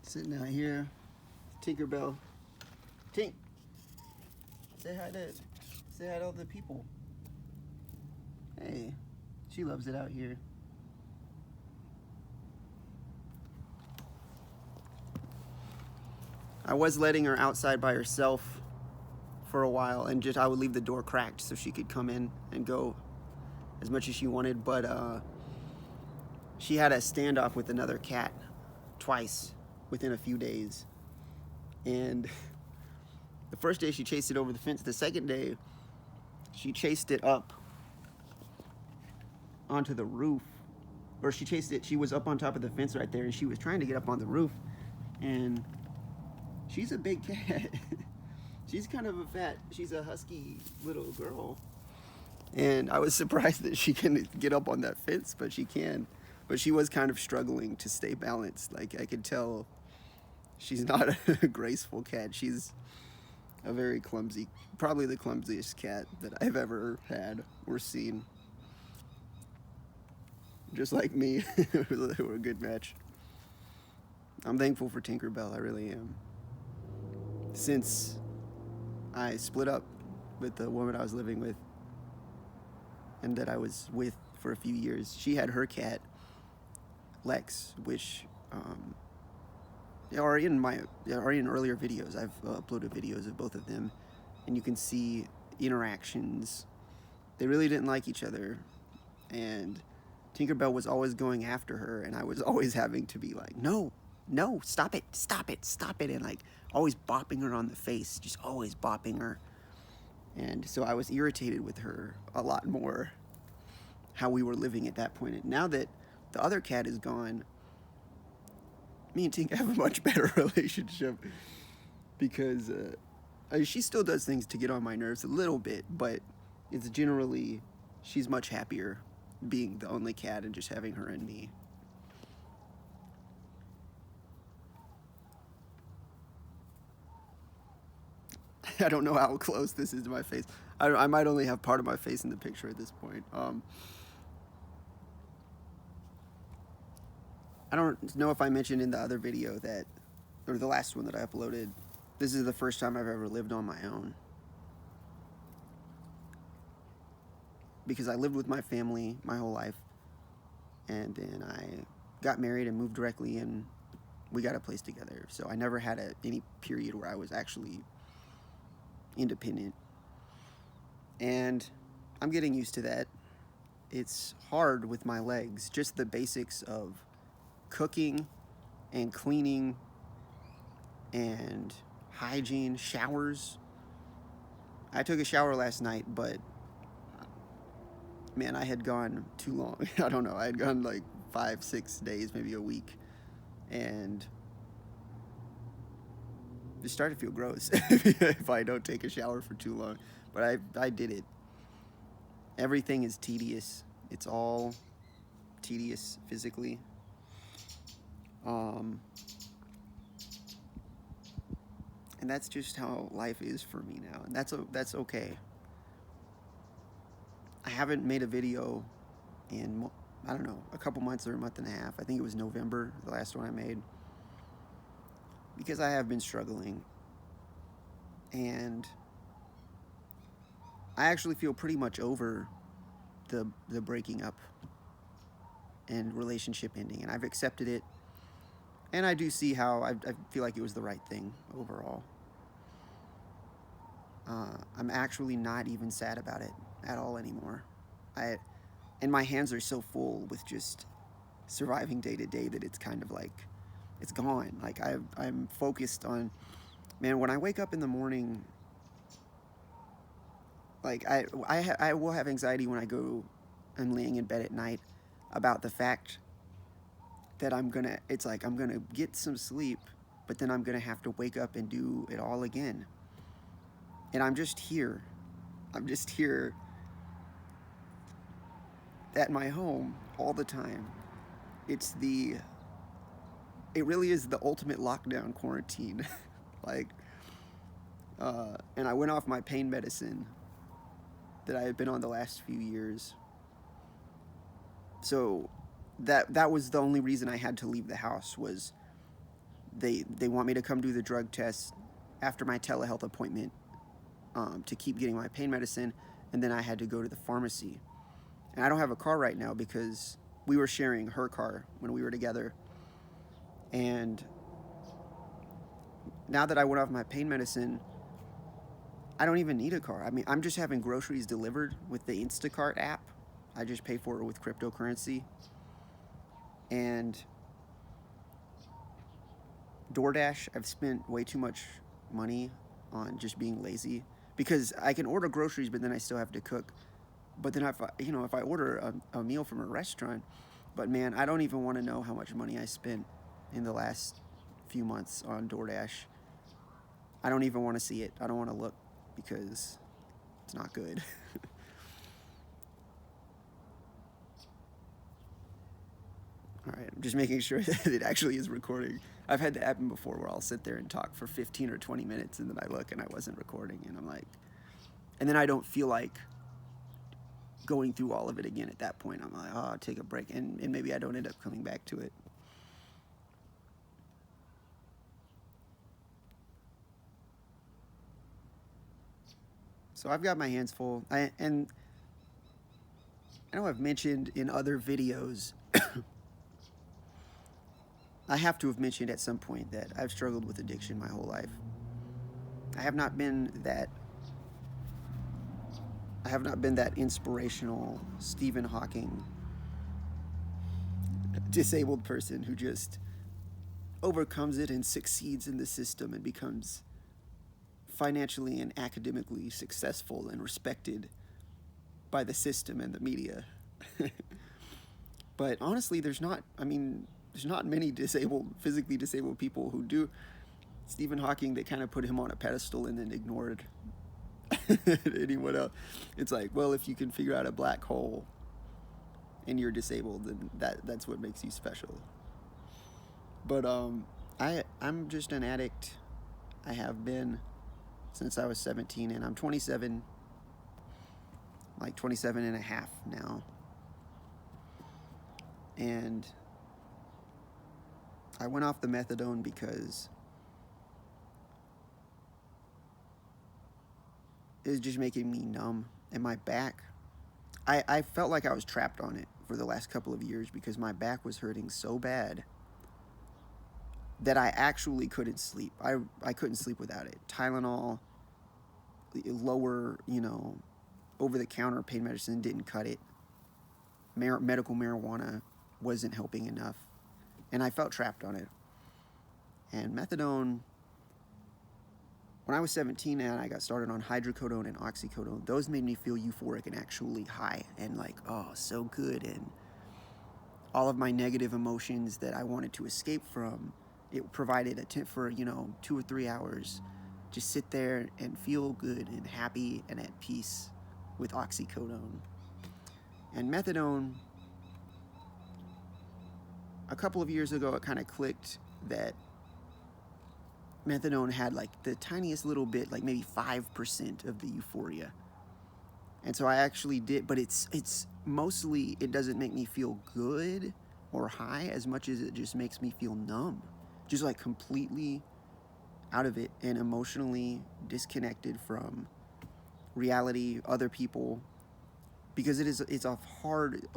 Sitting out here, Tinkerbell. Tink, say hi to, say hi to all the people. Hey, she loves it out here. I was letting her outside by herself for a while, and just I would leave the door cracked so she could come in and go as much as she wanted. But she had a standoff with another cat twice within a few days, and the first day she chased it over the fence. The second day, she chased it up onto the roof, or she chased it. She was up on top of the fence right there, and she was trying to get up on the roof, and she's a big cat. She's kind of she's a husky little girl. And I was surprised that she can get up on that fence, but she can. But she was kind of struggling to stay balanced. Like, I could tell she's not a graceful cat. She's a very clumsy, probably the clumsiest cat that I've ever had or seen. Just like me. We're a good match. I'm thankful for Tinkerbell, I really am. Since I split up with the woman I was living with and that I was with for a few years, she had her cat, Lex, which are in earlier videos. I've uploaded videos of both of them, and you can see interactions. They really didn't like each other, and Tinkerbell was always going after her, and I was always having to be like, no, stop it, and like always bopping her on the face, just always bopping her. And so I was irritated with her a lot more how we were living at that point. And now that the other cat is gone, me and Tink have a much better relationship because she still does things to get on my nerves a little bit, but it's generally, she's much happier being the only cat and just having her and me. I don't know how close this is to my face. I might only have part of my face in the picture at this point. I don't know if I mentioned in the other video that, or the last one that I uploaded, this is the first time I've ever lived on my own. Because I lived with my family my whole life, and then I got married and moved directly, and we got a place together. So I never had any period where I was actually independent. And I'm getting used to that. It's hard with my legs, just the basics of cooking and cleaning and hygiene, showers. I took a shower last night, but man, I had gone too long. I don't know, I had gone like 5-6 days, maybe a week, and it started to feel gross if I don't take a shower for too long. But I did it. Everything is tedious. It's all tedious physically. And that's just how life is for me now, and that's okay. I haven't made a video in, I don't know, a couple months or a month and a half. I think it was November, the last one I made, because I have been struggling, and I actually feel pretty much over the breaking up and relationship ending, and I've accepted it, and I do see how I feel like it was the right thing overall. I'm actually not even sad about it at all anymore. And my hands are so full with just surviving day to day that it's kind of like, it's gone. Like I'm focused on, man, when I wake up in the morning, like I will have anxiety when I go and laying in bed at night about the fact that I'm gonna get some sleep, but then I'm gonna have to wake up and do it all again. And I'm just here at my home all the time. It really is the ultimate lockdown quarantine. Like, and I went off my pain medicine that I had been on the last few years. So that was the only reason I had to leave the house, was They want me to come do the drug test after my telehealth appointment, to keep getting my pain medicine, and then I had to go to the pharmacy. And I don't have a car right now because we were sharing her car when we were together. And now that I went off my pain medicine, I don't even need a car. I mean, I'm just having groceries delivered with the Instacart app. I just pay for it with cryptocurrency. And DoorDash, I've spent way too much money on just being lazy, because I can order groceries, but then I still have to cook. But then if I order a meal from a restaurant, but man, I don't even want to know how much money I spent in the last few months on DoorDash. I don't even want to see it. I don't want to look, because it's not good. All right, I'm just making sure that it actually is recording. I've had that happen before, where I'll sit there and talk for 15 or 20 minutes, and then I look and I wasn't recording, and I'm like, and then I don't feel like going through all of it again at that point. I'm like, oh, I'll take a break, and maybe I don't end up coming back to it. So I've got my hands full. And I know I've mentioned in other videos, I have to have mentioned at some point that I've struggled with addiction my whole life. I have not been that inspirational Stephen Hawking disabled person who just overcomes it and succeeds in the system and becomes financially and academically successful and respected by the system and the media. But honestly, there's not many physically disabled people who do. Stephen Hawking, they kind of put him on a pedestal and then ignored anyone else. It's like, well, if you can figure out a black hole and you're disabled, then that's what makes you special. But I'm just an addict. I have been since I was 17, and I'm 27, like 27 and a half now. And I went off the methadone because it was just making me numb. And my back, I felt like I was trapped on it for the last couple of years, because my back was hurting so bad that I actually couldn't sleep. I couldn't sleep without it. Tylenol, lower, over-the-counter pain medicine didn't cut it. Medical marijuana wasn't helping enough. And I felt trapped on it. And methadone, when I was 17 and I got started on hydrocodone and oxycodone, those made me feel euphoric and actually high and like, oh, so good. And all of my negative emotions that I wanted to escape from, it provided a tip for, 2 or 3 hours. Just sit there and feel good and happy and at peace with oxycodone. And methadone, a couple of years ago, it kind of clicked that methadone had like the tiniest little bit, like maybe 5% of the euphoria. And so I actually did, but it's mostly, it doesn't make me feel good or high as much as it just makes me feel numb. Just like completely out of it and emotionally disconnected from reality, other people, because it's a hard,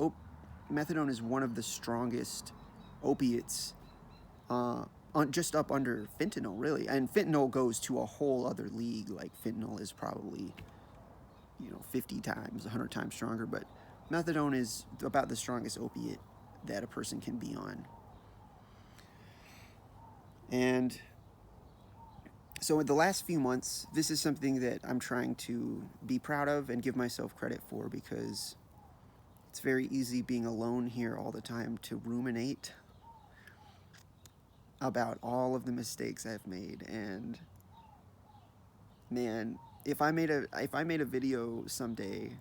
methadone is one of the strongest opiates, just up under fentanyl, really. And fentanyl goes to a whole other league. Like fentanyl is probably, 50 times, 100 times stronger, but methadone is about the strongest opiate that a person can be on. And so in the last few months, this is something that I'm trying to be proud of and give myself credit for, because it's very easy being alone here all the time to ruminate about all of the mistakes I've made. And man, if I made a video someday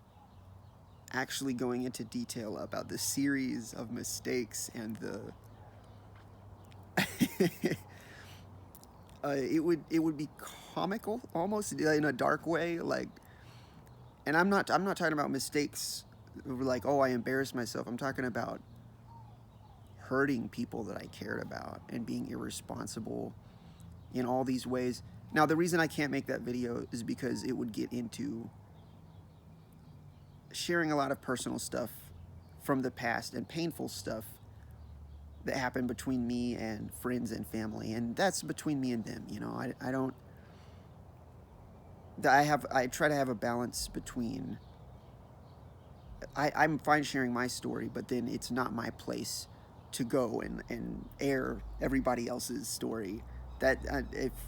actually going into detail about the series of mistakes and the it would be comical almost, in a dark way, like. And I'm not talking about mistakes like, oh, I embarrassed myself. I'm talking about hurting people that I cared about and being irresponsible in all these ways. Now, the reason I can't make that video is because it would get into sharing a lot of personal stuff from the past and painful stuff that happened between me and friends and family, and that's between me and them. You know, I don't. I try to have a balance between. I'm fine sharing my story, but then it's not my place to go and air everybody else's story. That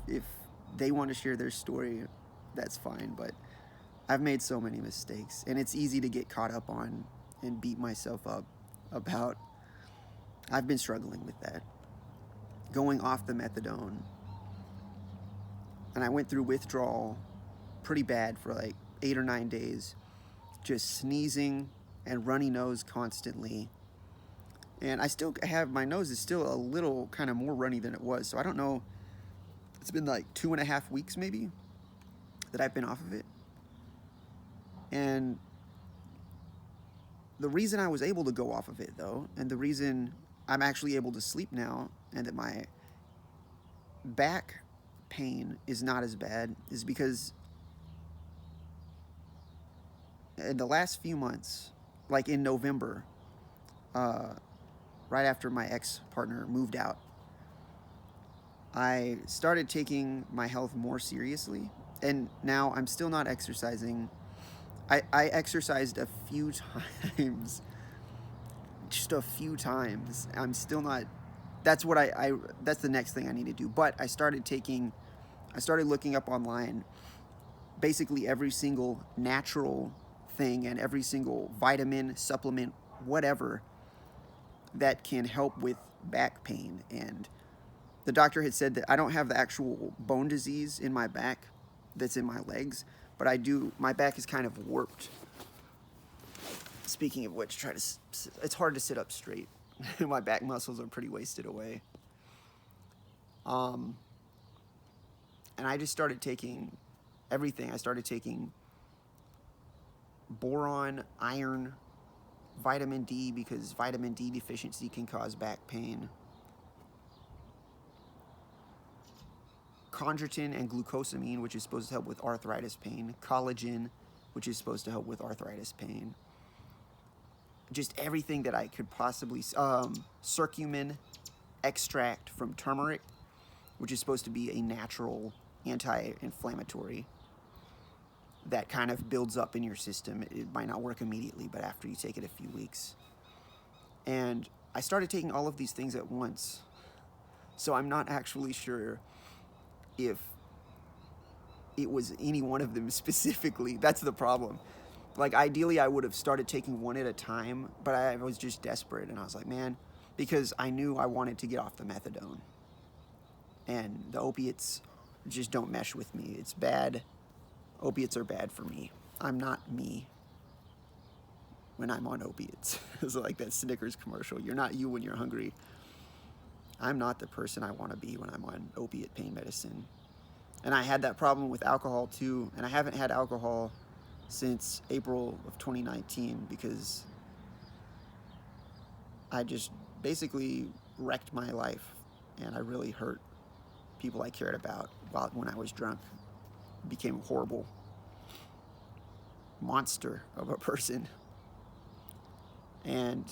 if they want to share their story, that's fine. But I've made so many mistakes, and it's easy to get caught up on and beat myself up about. I've been struggling with that. Going off the methadone, and I went through withdrawal pretty bad for like 8 or 9 days, just sneezing and runny nose constantly. And I still have, my nose is still a little kind of more runny than it was. So I don't know, it's been like 2.5 weeks maybe that I've been off of it. And the reason I was able to go off of it though, and the reason I'm actually able to sleep now and that my back pain is not as bad is because in the last few months, like in November, right after my ex-partner moved out, I started taking my health more seriously, and now I'm still not exercising. I exercised a few times, just a few times. I'm still not, that's what that's the next thing I need to do. But I started looking up online basically every single natural thing and every single vitamin, supplement, whatever that can help with back pain. And the doctor had said that I don't have the actual bone disease in my back that's in my legs, but I do, my back is kind of warped. Speaking of which, it's hard to sit up straight. My back muscles are pretty wasted away. And I just started taking everything. I started taking boron, iron, vitamin D, because vitamin D deficiency can cause back pain. Chondroitin and glucosamine, which is supposed to help with arthritis pain. Collagen, which is supposed to help with arthritis pain. Just everything that I could possibly... curcumin extract from turmeric, which is supposed to be a natural anti-inflammatory that kind of builds up in your system. It might not work immediately, but after you take it a few weeks. And I started taking all of these things at once. So I'm not actually sure if it was any one of them specifically. That's the problem. Like, ideally, I would have started taking one at a time, but I was just desperate. And I was like, man, because I knew I wanted to get off the methadone. And the opiates just don't mesh with me. It's bad. Opiates are bad for me. I'm not me when I'm on opiates. It's like that Snickers commercial. You're not you when you're hungry. I'm not the person I want to be when I'm on opiate pain medicine. And I had that problem with alcohol too. And I haven't had alcohol since April of 2019 because I just basically wrecked my life. And I really hurt people I cared about when I was drunk. Became a horrible monster of a person. And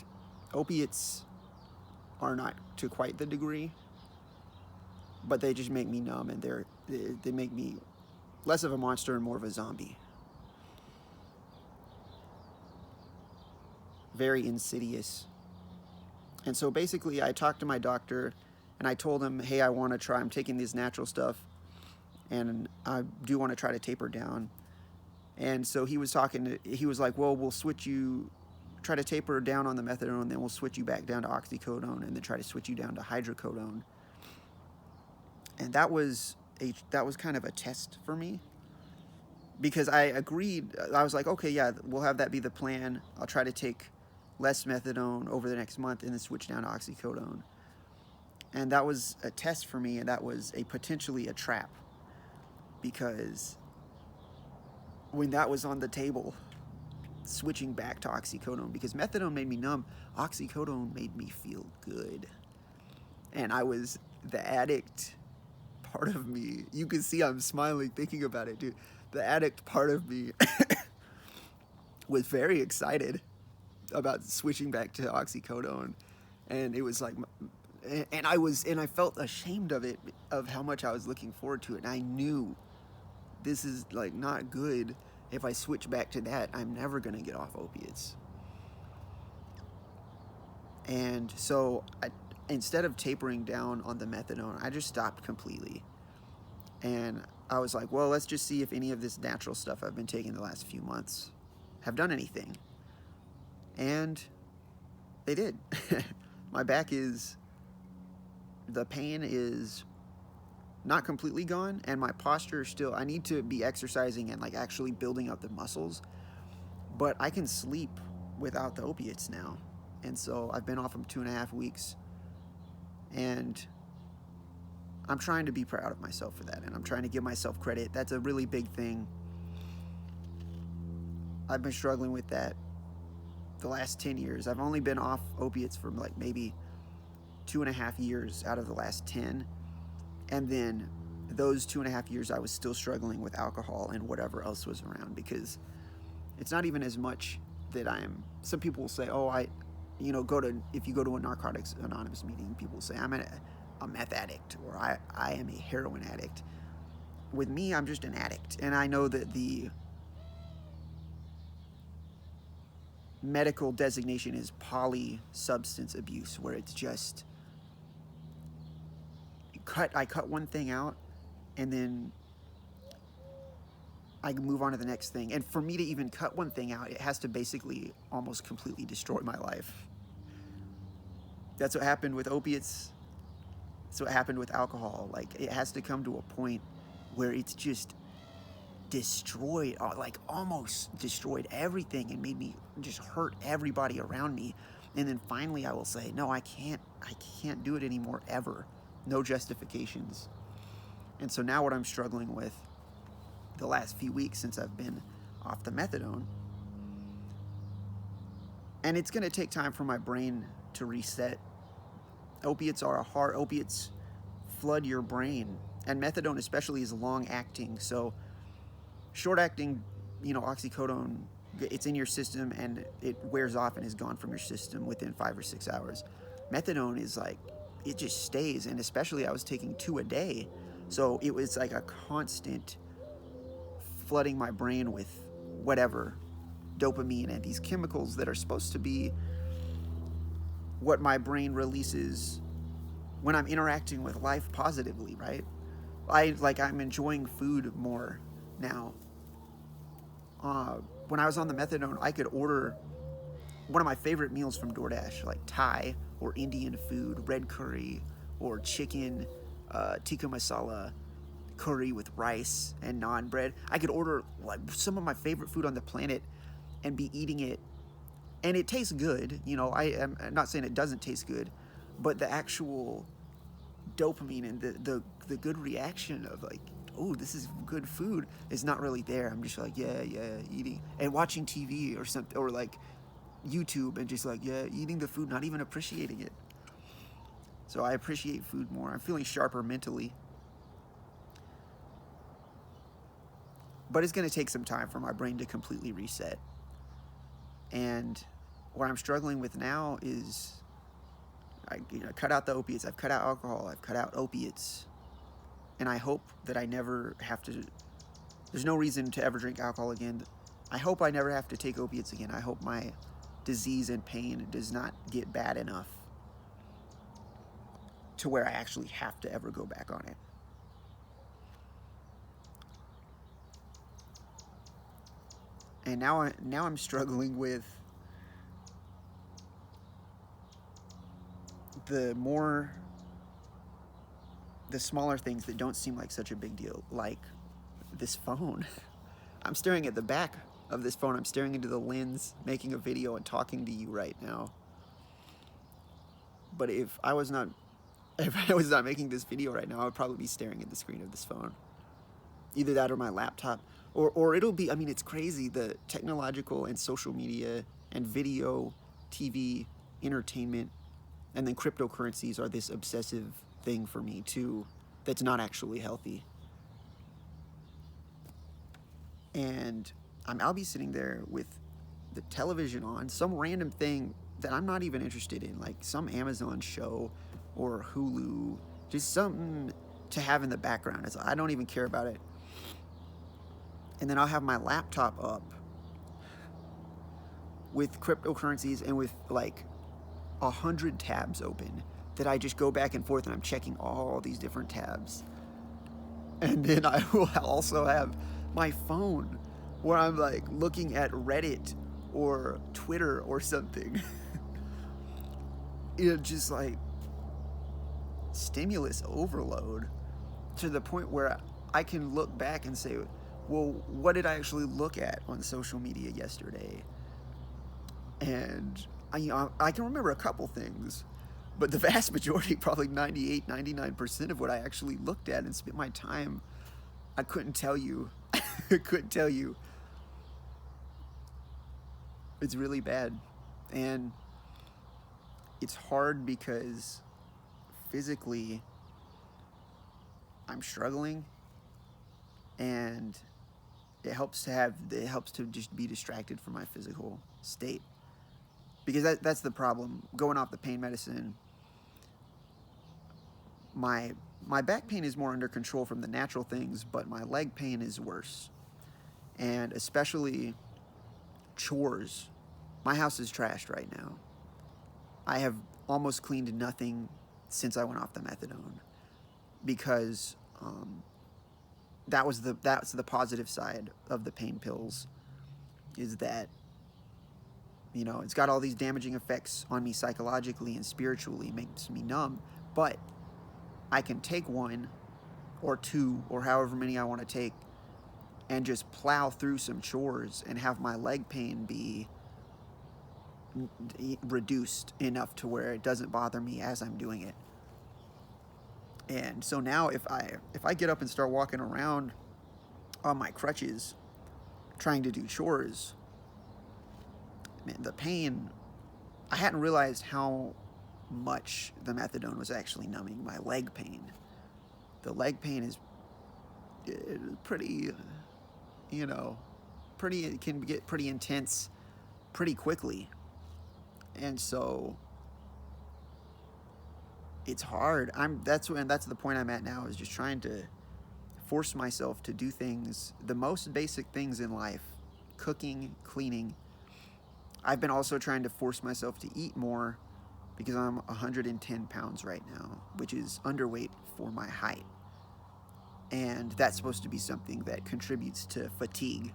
opiates are not to quite the degree, but they just make me numb, and they make me less of a monster and more of a zombie. Very insidious. And so basically I talked to my doctor and I told him, hey, I'm taking this natural stuff and I do want to try to taper down. And so he was like, well, we'll try to taper down on the methadone, and then we'll switch you back down to oxycodone, and then try to switch you down to hydrocodone. And that was kind of a test for me, because I agreed. I was like, okay, yeah, we'll have that be the plan. I'll try to take less methadone over the next month and then switch down to oxycodone. And that was a test for me, and that was potentially a trap, because when that was on the table, switching back to oxycodone, because methadone made me numb. Oxycodone made me feel good. And I was the addict part of me. You can see I'm smiling thinking about it, dude. The addict part of me was very excited about switching back to oxycodone. And it was like, and I felt ashamed of it, of how much I was looking forward to it. And I knew this is like not good. If I switch back to that, I'm never gonna get off opiates. And so instead of tapering down on the methadone, I just stopped completely. And I was like, well, let's just see if any of this natural stuff I've been taking the last few months have done anything. And they did. My back the pain is not completely gone, and my posture still, I need to be exercising and like actually building up the muscles, but I can sleep without the opiates now. And so I've been off them 2.5 weeks, and I'm trying to be proud of myself for that, and I'm trying to give myself credit. That's a really big thing. I've been struggling with that the last 10 years. I've only been off opiates for like maybe 2.5 years out of the last 10. And then those 2.5 years, I was still struggling with alcohol and whatever else was around, because it's not even as much that some people will say, oh, if you go to a Narcotics Anonymous meeting, people will say, I'm a meth addict, or I am a heroin addict. With me, I'm just an addict. And I know that the medical designation is polysubstance abuse, where it's just, I cut one thing out, and then I move on to the next thing. And for me to even cut one thing out, it has to basically almost completely destroy my life. That's what happened with opiates. That's what happened with alcohol. Like, it has to come to a point where it's just destroyed, like almost destroyed everything, and made me just hurt everybody around me. And then finally I will say, no, I can't do it anymore, ever. No justifications. And so now what I'm struggling with the last few weeks since I've been off the methadone, and it's going to take time for my brain to reset. Opiates flood your brain, and methadone especially is long acting. So short acting, oxycodone, it's in your system and it wears off and is gone from your system within 5 or 6 hours. Methadone is like, it just stays. And especially I was taking 2 a day, so it was like a constant flooding my brain with whatever, dopamine and these chemicals that are supposed to be what my brain releases when I'm interacting with life positively, right? I'm enjoying food more now. When I was on the methadone, I could order one of my favorite meals from DoorDash, like Thai or Indian food, red curry, or chicken, tikka masala curry with rice and naan bread. I could order like some of my favorite food on the planet and be eating it, and it tastes good. I am not saying it doesn't taste good, but the actual dopamine and the good reaction of like, oh, this is good food, is not really there. I'm just like, yeah, eating and watching TV or something, or like YouTube, and just like, yeah, eating the food, not even appreciating it. So I appreciate food more. I'm feeling sharper mentally. But it's going to take some time for my brain to completely reset. And what I'm struggling with now is, I cut out the opiates. I've cut out alcohol. I've cut out opiates. And I hope that I never have to, there's no reason to ever drink alcohol again. I hope I never have to take opiates again. I hope my disease and pain does not get bad enough to where I actually have to ever go back on it. And now I'm struggling with the smaller things that don't seem like such a big deal, like this phone. I'm staring at the back of this phone. I'm staring into the lens, making a video and talking to you right now. But if I was not making this video right now, I would probably be staring at the screen of this phone. Either that or my laptop, or it'll be, I mean, it's crazy, the technological and social media and video, TV, entertainment, and then cryptocurrencies are this obsessive thing for me too that's not actually healthy. And I'll be sitting there with the television on, some random thing that I'm not even interested in, like some Amazon show or Hulu, just something to have in the background. I don't even care about it. And then I'll have my laptop up with cryptocurrencies and with like 100 tabs open that I just go back and forth, and I'm checking all these different tabs. And then I will also have my phone where I'm like looking at Reddit or Twitter or something. Just like stimulus overload to the point where I can look back and say, well, what did I actually look at on social media yesterday? And I can remember a couple things, but the vast majority, probably 98, 99% of what I actually looked at and spent my time, I couldn't tell you. I couldn't tell you. It's really bad. And it's hard because physically I'm struggling, and it helps to just be distracted from my physical state. Because that's the problem. Going off the pain medicine, my back pain is more under control from the natural things, but my leg pain is worse. And especially chores. My house is trashed right now. I have almost cleaned nothing since I went off the methadone, because that's the positive side of the pain pills, is that it's got all these damaging effects on me psychologically and spiritually, makes me numb, but I can take one or two or however many I want to take and just plow through some chores and have my leg pain be reduced enough to where it doesn't bother me as I'm doing it. And so now if I get up and start walking around on my crutches trying to do chores, man, the pain, I hadn't realized how much the methadone was actually numbing my leg pain. The leg pain is pretty, it can get pretty intense pretty quickly. And so it's hard. That's the point I'm at now, is just trying to force myself to do things, the most basic things in life, cooking, cleaning. I've been also trying to force myself to eat more, because I'm 110 pounds right now, which is underweight for my height. And that's supposed to be something that contributes to fatigue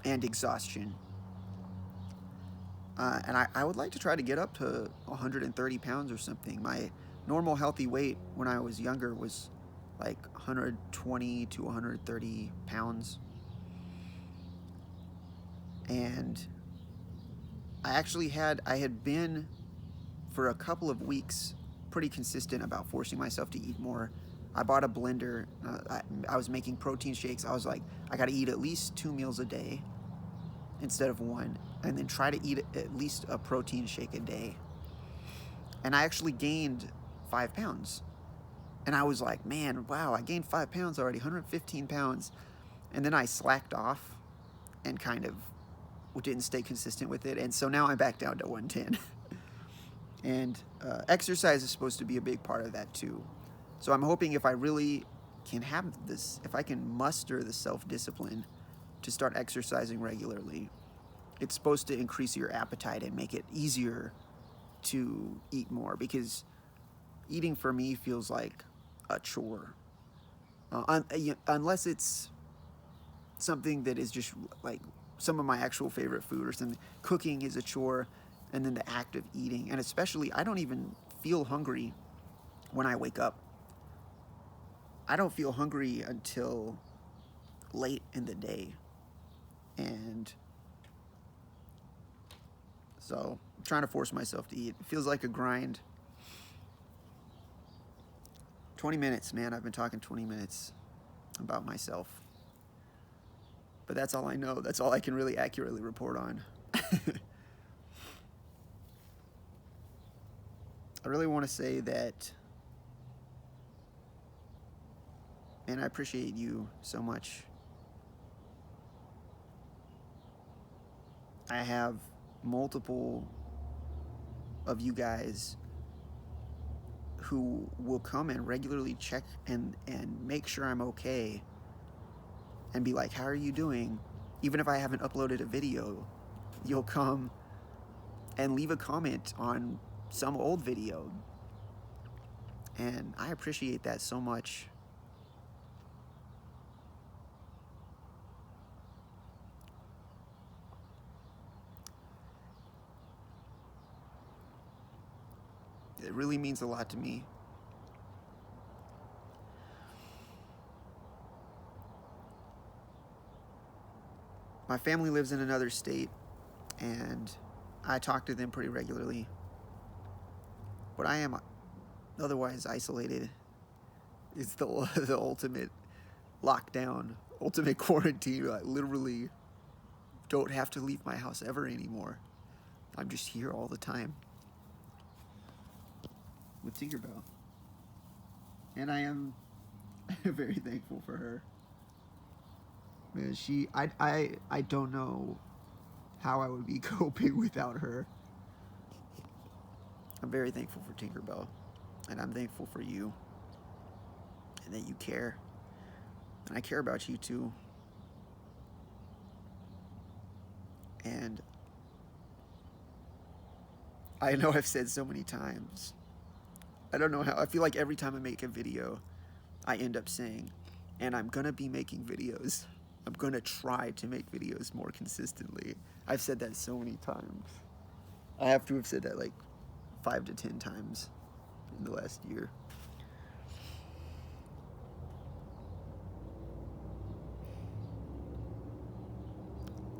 and exhaustion. And I would like to try to get up to 130 pounds or something. My normal healthy weight when I was younger was like 120 to 130 pounds. And I had been for a couple of weeks pretty consistent about forcing myself to eat more. I bought a blender. I was making protein shakes. I was like, I got to eat at least 2 meals a day instead of one, and then try to eat at least a protein shake a day. And I actually gained 5 pounds. And I was like, man, wow, I gained 5 pounds already, 115 pounds. And then I slacked off and kind of didn't stay consistent with it. And so now I'm back down to 110. And exercise is supposed to be a big part of that too. So I'm hoping if I really can have this, if I can muster the self-discipline to start exercising regularly, it's supposed to increase your appetite and make it easier to eat more, because eating for me feels like a chore. Unless it's something that is just like some of my actual favorite food or something. Cooking is a chore, and then the act of eating. And especially, I don't even feel hungry when I wake up. I don't feel hungry until late in the day. And so I'm trying to force myself to eat. It feels like a grind. 20 minutes, man. I've been talking 20 minutes about myself. But that's all I know. That's all I can really accurately report on. I really want to say that, man, I appreciate you so much. I have multiple of you guys who will come and regularly check and make sure I'm okay and be like, how are you doing? Even if I haven't uploaded a video, you'll come and leave a comment on some old video. And I appreciate that so much. It really means a lot to me. My family lives in another state, and I talk to them pretty regularly. But I am otherwise isolated. It's the ultimate lockdown, ultimate quarantine. I literally don't have to leave my house ever anymore. I'm just here all the time with Tinkerbell. And I am very thankful for her. Man, I don't know how I would be coping without her. I'm very thankful for Tinkerbell, and I'm thankful for you, and that you care, and I care about you too. And I know I've said so many times, I don't know how, I feel like every time I make a video, I end up saying, and I'm gonna be making videos. I'm gonna try to make videos more consistently. I've said that so many times. I have to have said that like 5 to 10 times in the last year.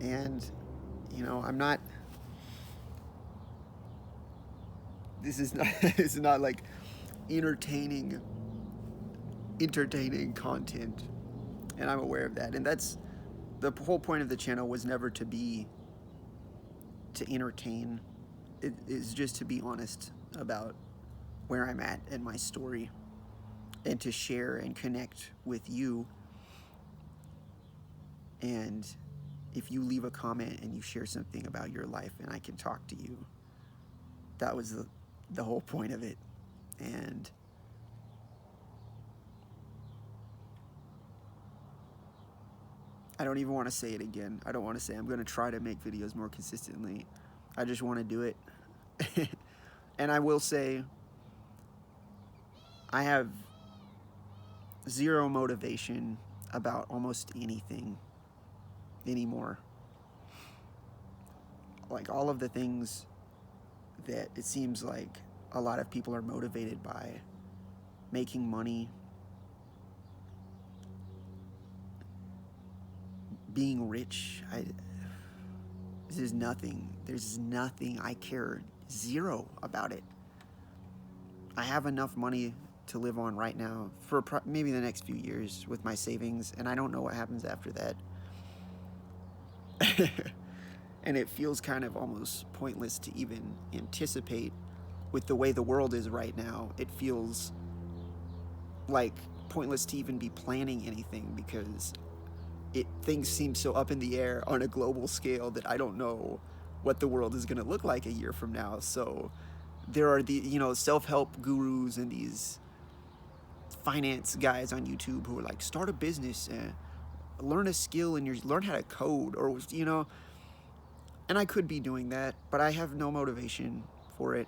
And, you know, I'm not, this is not like entertaining content, and I'm aware of that. And that's the whole point of the channel, was never to entertain. It is just to be honest about where I'm at and my story, and to share and connect with you. And if you leave a comment and you share something about your life and I can talk to you, that was the whole point of it. And I don't even want to say it again. I don't want to say I'm going to try to make videos more consistently. I just want to do it. And I will say, I have zero motivation about almost anything anymore. Like all of the things that it seems like a lot of people are motivated by, making money, being rich, there's nothing I care zero about it. I have enough money to live on right now for maybe the next few years with my savings, and I don't know what happens after that. And it feels kind of almost pointless to even anticipate with the way the world is right now. It feels like pointless to even be planning anything, because things seem so up in the air on a global scale that I don't know what the world is going to look like a year from now. So there are the, self-help gurus and these finance guys on YouTube who are like, start a business and learn a skill and learn how to code, or, and I could be doing that, but I have no motivation for it.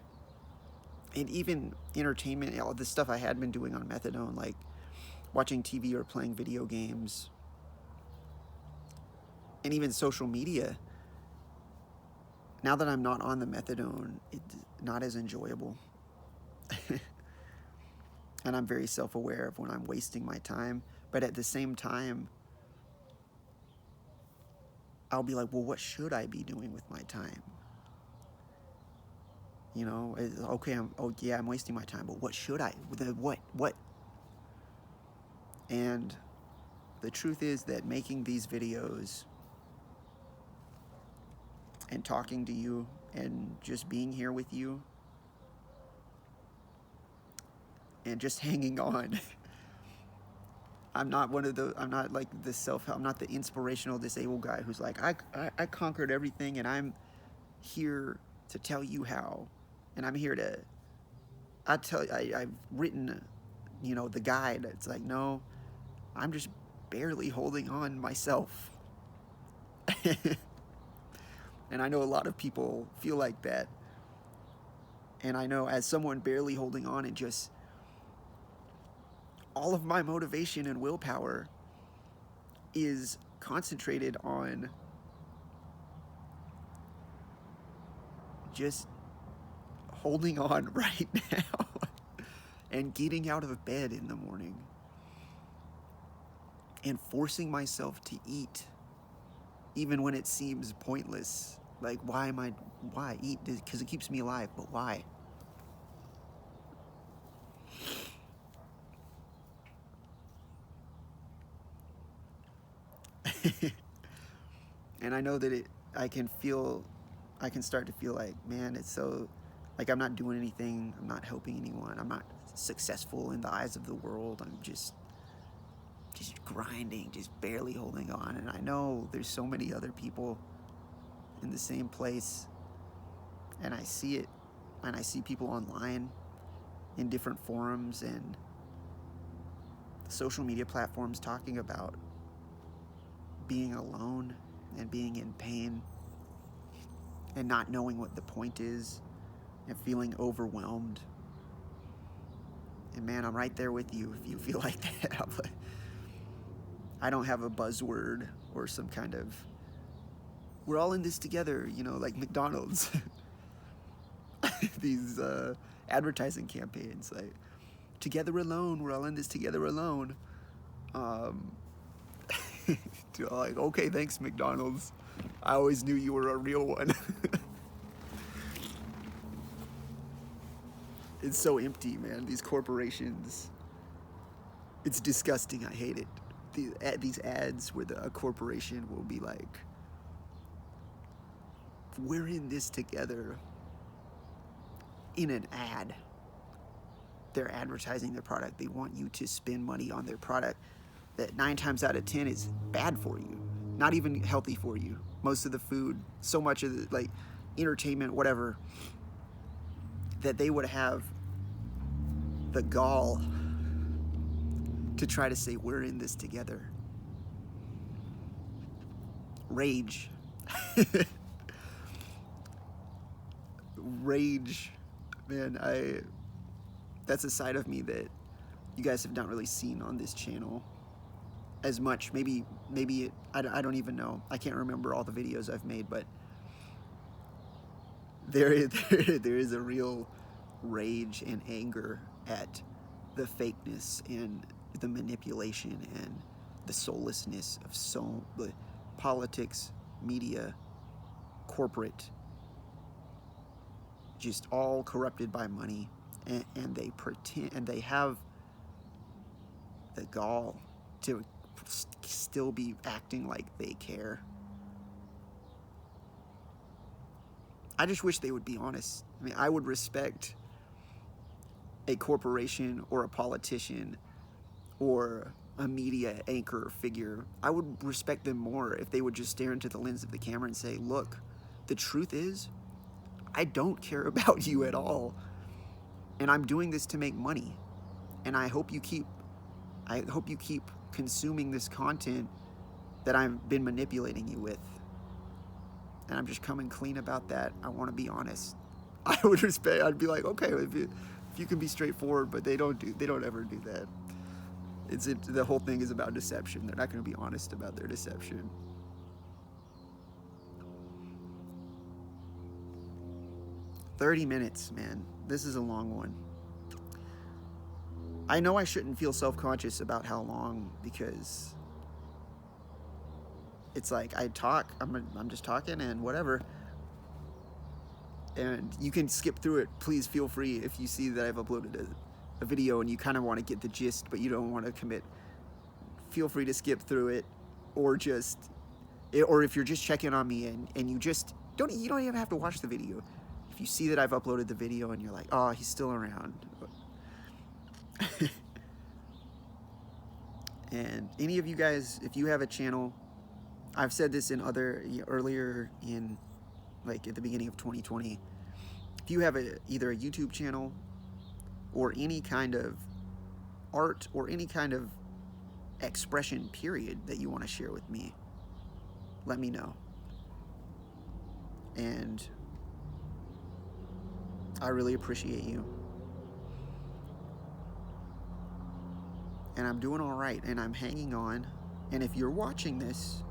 And even entertainment, all the stuff I had been doing on methadone, like watching TV or playing video games, and even social media, now that I'm not on the methadone, it's not as enjoyable. And I'm very self-aware of when I'm wasting my time. But at the same time, I'll be like, well, what should I be doing with my time? Okay, I'm wasting my time, but what should I? What? And the truth is that making these videos and talking to you and just being here with you and just hanging on. I'm not one of the, I'm not like the I'm not the inspirational disabled guy who's like, I conquered everything and I'm here to tell you how. And I'm here to, I've written, you know, the guide. It's like, no, I'm just barely holding on myself. And I know a lot of people feel like that. And I know as someone barely holding on, and just all of my motivation and willpower is concentrated on just holding on right now and getting out of bed in the morning and forcing myself to eat even when it seems pointless. Like, why eat? Because it keeps me alive, but why? And I know that I can start to feel like, man, it's so, like I'm not doing anything, I'm not helping anyone, I'm not successful in the eyes of the world, I'm just grinding, just barely holding on. And I know there's so many other people in the same place, and I see it, and I see people online in different forums and social media platforms talking about being alone and being in pain and not knowing what the point is and feeling overwhelmed. And man, I'm right there with you if you feel like that. I don't have a buzzword or some kind of, we're all in this together, you know, like McDonald's. These advertising campaigns, like, together alone, we're all in this together alone. Like, okay, thanks, McDonald's. I always knew you were a real one. It's so empty, man. These corporations. It's disgusting. I hate it. These ads where a corporation will be like, we're in this together. In an ad. They're advertising their product. They want you to spend money on their product that 9 times out of 10 is bad for you. Not even healthy for you. Most of the food, so much of the, like, entertainment, whatever, that they would have the gall to try to say, we're in this together. Rage. Rage. Man, that's a side of me that you guys have not really seen on this channel as much. Maybe I don't even know. I can't remember all the videos I've made, but there is a real rage and anger at the fakeness and the manipulation and the soullessness of the politics, media, corporate, just all corrupted by money, and they pretend, and they have the gall to still be acting like they care. I just wish they would be honest. I mean, I would respect a corporation or a politician or a media anchor figure. I would respect them more if they would just stare into the lens of the camera and say, look, the truth is, I don't care about you at all, and I'm doing this to make money, and I hope you keep consuming this content that I've been manipulating you with. And I'm just coming clean about that. I want to be honest. I would respect. I'd be like, okay, if you can be straightforward, but they don't ever do that. The whole thing is about deception. They're not going to be honest about their deception. "30 minutes, man. This is a long one. I know I shouldn't feel self-conscious about how long, because it's like I'm just talking and whatever. And you can skip through it. Please feel free if you see that I've uploaded a video and you kind of want to get the gist, but you don't want to commit. Feel free to skip through it, or if you're just checking on me and you just you don't even have to watch the video. If you see that I've uploaded the video and you're like, oh, he's still around. And any of you guys, if you have a channel, I've said this in earlier in, like, at the beginning of 2020, if you have either a YouTube channel or any kind of art or any kind of expression period that you want to share with me, let me know. And I really appreciate you. And I'm doing all right, and I'm hanging on. And if you're watching this,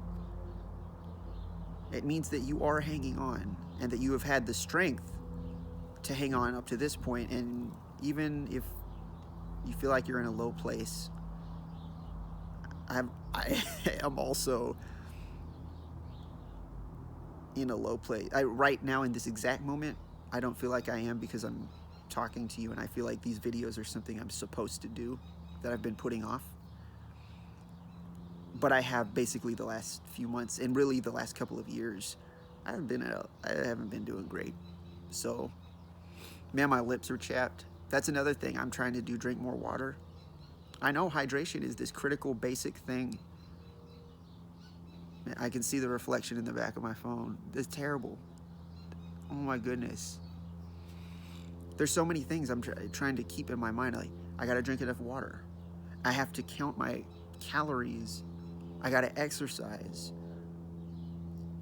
it means that you are hanging on and that you have had the strength to hang on up to this point. And even if you feel like you're in a low place, I am also in a low place. Right now, in this exact moment, I don't feel like I am, because I'm talking to you and I feel like these videos are something I'm supposed to do that I've been putting off. But I have basically the last few months, and really the last couple of years, I haven't been doing great. So, man, my lips are chapped. That's another thing I'm trying to do, drink more water. I know hydration is this critical, basic thing. I can see the reflection in the back of my phone. It's terrible. Oh my goodness. There's so many things I'm trying to keep in my mind. Like, I gotta drink enough water. I have to count my calories. I gotta exercise.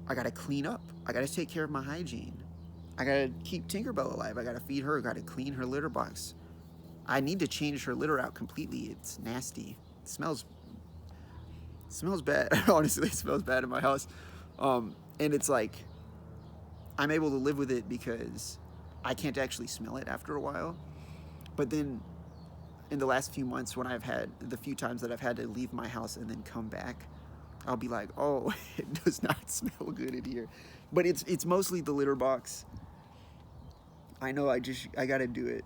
I gotta clean up. I gotta take care of my hygiene. I gotta keep Tinkerbell alive. I gotta feed her. I gotta clean her litter box. I need to change her litter out completely. It's nasty. It smells bad. Honestly, it smells bad in my house. And it's like, I'm able to live with it because I can't actually smell it after a while. But then in the last few months, when the few times that I've had to leave my house and then come back, I'll be like, oh, it does not smell good in here. But it's mostly the litter box. I know, I gotta do it.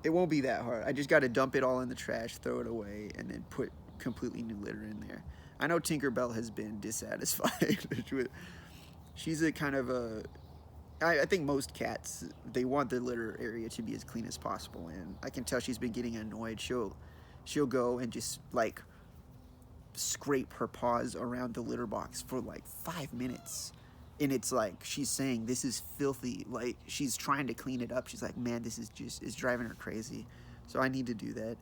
It won't be that hard. I just gotta dump it all in the trash, throw it away, and then put completely new litter in there. I know Tinkerbell has been dissatisfied with. She's a kind of a. I think most cats, they want their litter area to be as clean as possible, and I can tell she's been getting annoyed. She'll go and just like scrape her paws around the litter box for like 5 minutes, and it's like she's saying, this is filthy. Like, she's trying to clean it up. She's like, man, this is driving her crazy. So I need to do that.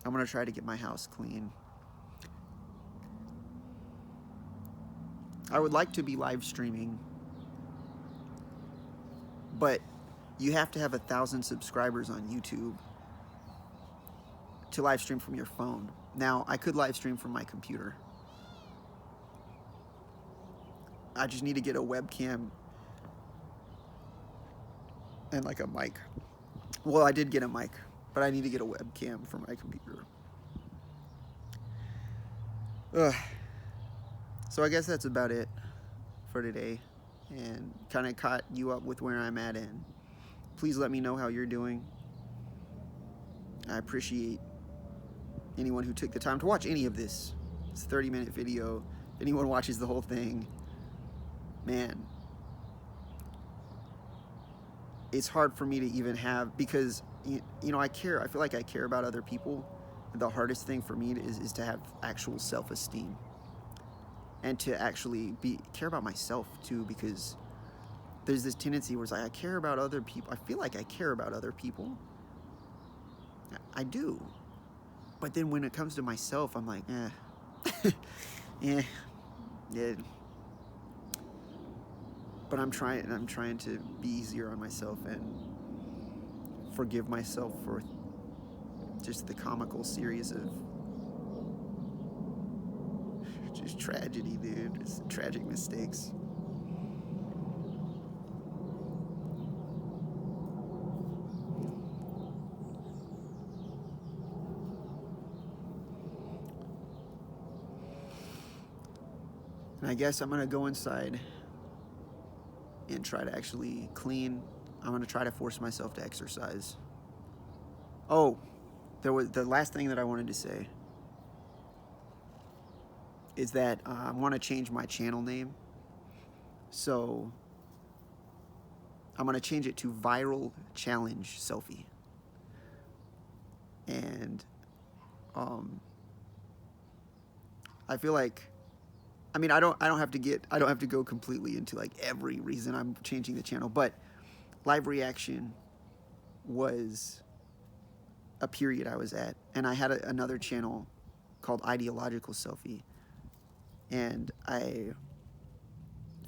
I'm gonna try to get my house clean. I would like to be live streaming, but you have to have 1,000 subscribers on YouTube to live stream from your phone. Now, I could live stream from my computer. I just need to get a webcam and like a mic. Well, I did get a mic, but I need to get a webcam for my computer. Ugh. So I guess that's about it for today, and kind of caught you up with where I'm at, and please let me know how you're doing. I appreciate anyone who took the time to watch any of this. It's a 30-minute video. If anyone watches the whole thing, man, it's hard for me to even have, because you know, I feel like I care about other people. The hardest thing for me is to have actual self-esteem, and to actually care about myself too, because there's this tendency where it's like, I care about other people. I feel like I care about other people. I do. But then when it comes to myself, I'm like, yeah. But I'm trying to be easier on myself and forgive myself for just the comical series of just tragedy, dude. Just tragic mistakes. And I guess I'm gonna go inside and try to actually clean. I'm gonna try to force myself to exercise. Oh, there was the last thing that I wanted to say is that I want to change my channel name. So I'm going to change it to Viral Challenge Selfie. And I feel like, I mean, I don't have to go completely into like every reason I'm changing the channel, but live reaction was a period I was at, and I had another channel called Ideological Selfie, and I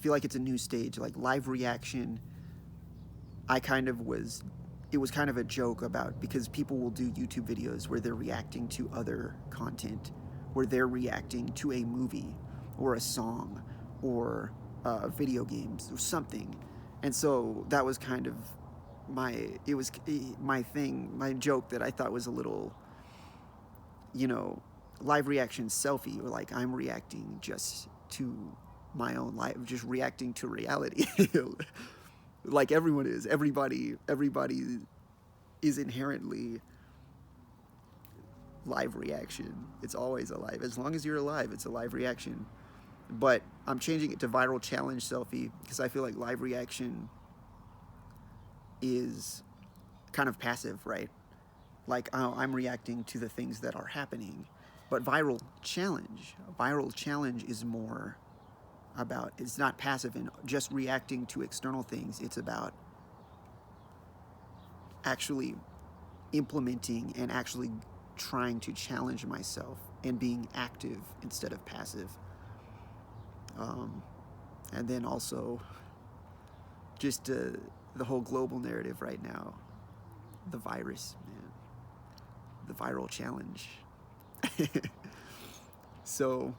feel like it's a new stage. Like live reaction, it was kind of a joke about, because people will do YouTube videos where they're reacting to other content, where they're reacting to a movie or a song or video games or something. And so that was kind of my thing, my joke that I thought was a little, live reaction selfie, or like I'm reacting just to my own life, just reacting to reality. Like everyone is. Everybody is inherently live reaction. It's always alive. As long as you're alive, it's a live reaction. But I'm changing it to Viral Challenge Selfie because I feel like live reaction is kind of passive, right? Like, oh, I'm reacting to the things that are happening. But Viral Challenge is more about, it's not passive and just reacting to external things. It's about actually implementing and actually trying to challenge myself and being active instead of passive. And then also just the whole global narrative right now, the virus, man, the viral challenge. So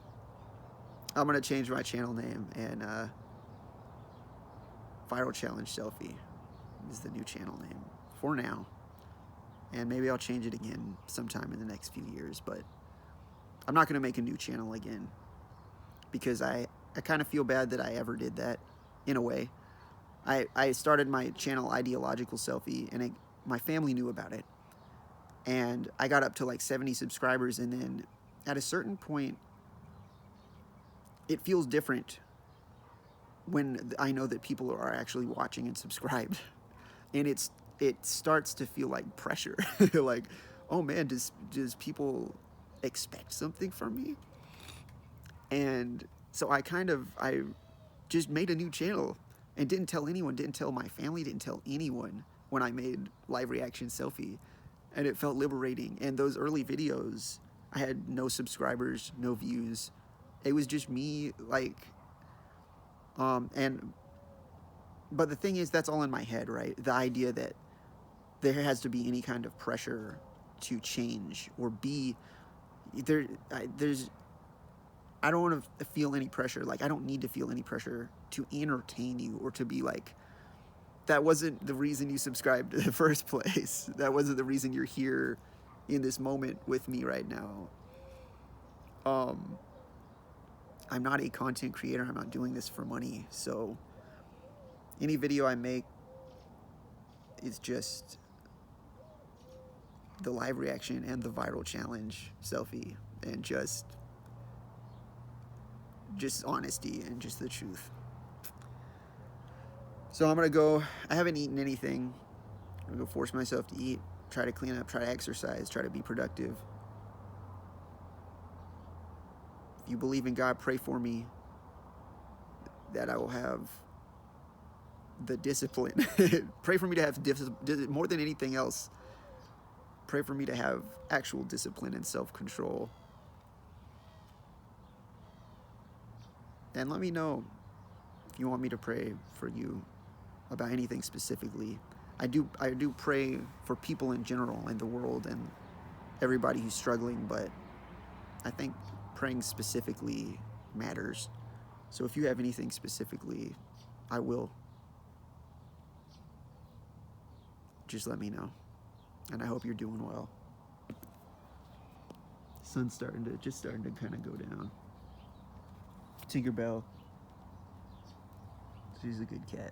I'm gonna change my channel name, and Viral Challenge Selfie is the new channel name for now. And maybe I'll change it again sometime in the next few years, but I'm not gonna make a new channel again because I kind of feel bad that I ever did that, in a way. I started my channel Ideological Selfie, and my family knew about it. And I got up to like 70 subscribers, and then at a certain point, it feels different when I know that people are actually watching and subscribed. And it starts to feel like pressure. Like, oh man, does people expect something from me? And so I just made a new channel and didn't tell anyone, didn't tell my family, didn't tell anyone when I made Live Reaction Selfie. And it felt liberating. And those early videos, I had no subscribers, no views. It was just me, like, but the thing is, that's all in my head, right? The idea that there has to be any kind of pressure to change or be there. I don't want to feel any pressure. Like, I don't need to feel any pressure to entertain you or to be like, that wasn't the reason you subscribed in the first place. That wasn't the reason you're here in this moment with me right now. I'm not a content creator. I'm not doing this for money. So any video I make is just the live reaction and the viral challenge selfie, and just honesty and just the truth. So I'm gonna go. I haven't eaten anything. I'm gonna go force myself to eat, try to clean up, try to exercise, try to be productive. If you believe in God, pray for me that I will have the discipline. Pray for me to have more than anything else. Pray for me to have actual discipline and self-control. And let me know if you want me to pray for you about anything specifically. I do pray for people in general in the world and everybody who's struggling, but I think praying specifically matters. So if you have anything specifically, I will. Just let me know. And I hope you're doing well. Sun's starting to kind of go down. Tinkerbell, she's a good cat.